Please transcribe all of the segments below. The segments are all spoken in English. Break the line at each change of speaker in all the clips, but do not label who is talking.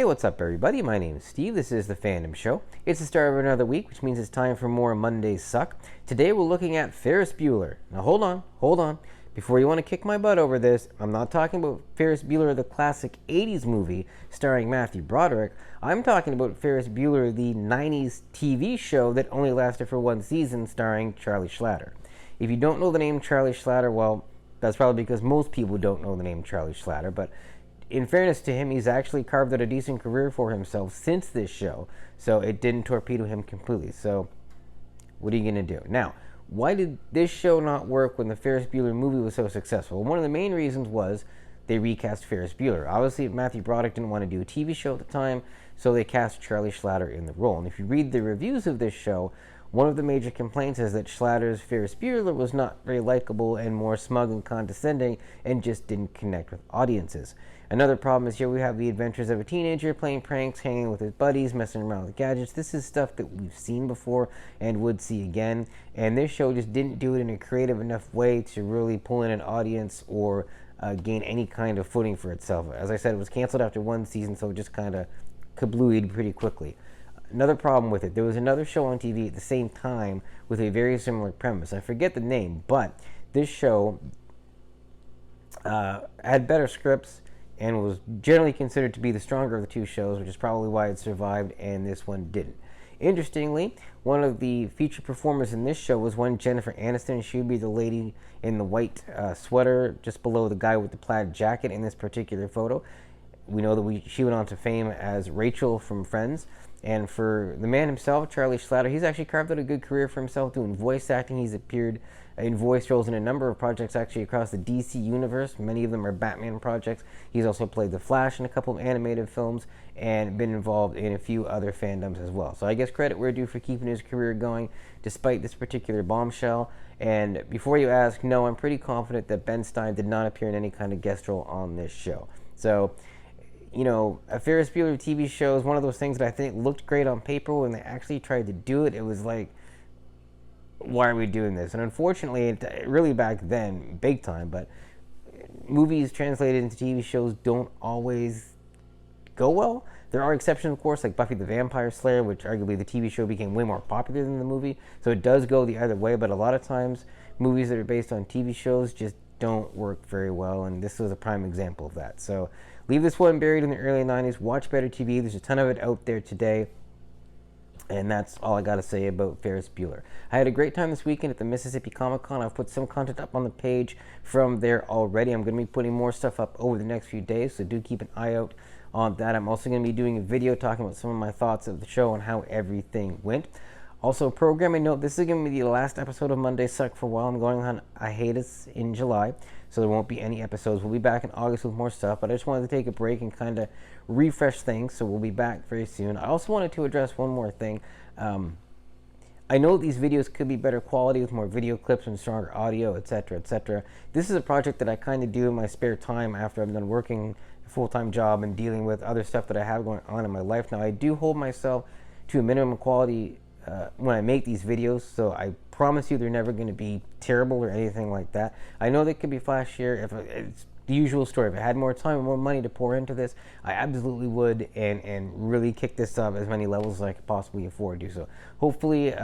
Hey, what's up, everybody? My name is Steve. This is the Fandom Show. It's the start of another week, which means it's time for more Mondays Suck. Today, we're looking at Ferris Bueller. Now, hold on. Before you want to kick my butt over this, I'm not talking about Ferris Bueller, the classic 80s movie starring Matthew Broderick. I'm talking about Ferris Bueller, the 90s TV show that only lasted for one season starring Charlie Schlatter. If you don't know the name Charlie Schlatter, well, that's probably because most people don't know the name Charlie Schlatter, but in fairness to him, he's actually carved out a decent career for himself since this show, so it didn't torpedo him completely. So, what are you going to do? Now, why did this show not work when the Ferris Bueller movie was so successful? Well, one of the main reasons was they recast Ferris Bueller. Obviously, Matthew Broderick didn't want to do a TV show at the time, so they cast Charlie Schlatter in the role. And if you read the reviews of this show, one of the major complaints is that Schlatter's Ferris Bueller was not very likable and more smug and condescending and just didn't connect with audiences. Another problem is here we have the adventures of a teenager playing pranks, hanging with his buddies, messing around with gadgets. This is stuff that we've seen before and would see again. And this show just didn't do it in a creative enough way to really pull in an audience or gain any kind of footing for itself. As I said, it was canceled after one season, so it just kind of kablooied pretty quickly. Another problem with it, there was another show on TV at the same time with a very similar premise. I forget the name, but this show had better scripts and was generally considered to be the stronger of the two shows, which is probably why it survived and this one didn't. Interestingly, one of the featured performers in this show was one Jennifer Aniston. She would be the lady in the white sweater just below the guy with the plaid jacket in this particular photo. We know that she went on to fame as Rachel from Friends. And for the man himself, Charlie Schlatter, he's actually carved out a good career for himself doing voice acting. He's appeared in voice roles in a number of projects actually across the DC universe. Many of them are Batman projects. He's also played The Flash in a couple of animated films and been involved in a few other fandoms as well. So I guess credit where due for keeping his career going despite this particular bombshell. And before you ask, no, I'm pretty confident that Ben Stein did not appear in any kind of guest role on this show. So, you know, a Ferris Bueller TV show is one of those things that I think looked great on paper. When they actually tried to do it, it was like, why are we doing this? And unfortunately, it really back then, big time, but movies translated into TV shows don't always go well. There are exceptions, of course, like Buffy the Vampire Slayer, which arguably the TV show became way more popular than the movie. So it does go the other way, but a lot of times, movies that are based on TV shows just don't work very well, and this was a prime example of that. So leave this one buried in the early 90s. Watch better TV. There's a ton of it out there today. And that's all I got to say about Ferris Bueller. I had a great time this weekend at the Mississippi Comic-Con. I've put some content up on the page from there already. I'm going to be putting more stuff up over the next few days, so do keep an eye out on that. I'm also going to be doing a video talking about some of my thoughts of the show and how everything went. Also, programming note, this is going to be the last episode of Monday Suck for a while. I'm going on hiatus in July, so there won't be any episodes. We'll be back in August with more stuff, but I just wanted to take a break and kind of refresh things, so we'll be back very soon. I also wanted to address one more thing. I know these videos could be better quality with more video clips and stronger audio, etc., etc. This is a project that I kind of do in my spare time after I'm done working a full-time job and dealing with other stuff that I have going on in my life. Now, I do hold myself to a minimum quality when I make these videos, so I promise you they're never going to be terrible or anything like that. I know they could be flashier. If it's the usual story, if I had more time and more money to pour into this, I absolutely would and really kick this up as many levels as I could possibly afford to. So hopefully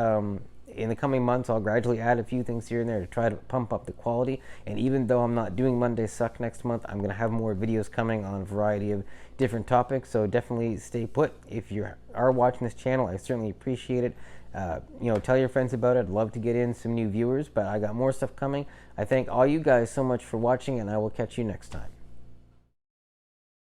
in the coming months I'll gradually add a few things here and there to try to pump up the quality. And even though I'm not doing Monday Suck next month, I'm going to have more videos coming on a variety of different topics, so definitely stay put. If you are watching this channel, I certainly appreciate it. You know, tell your friends about it. I'd love to get in some new viewers, but I got more stuff coming. I thank all you guys so much for watching, and I will catch you next time.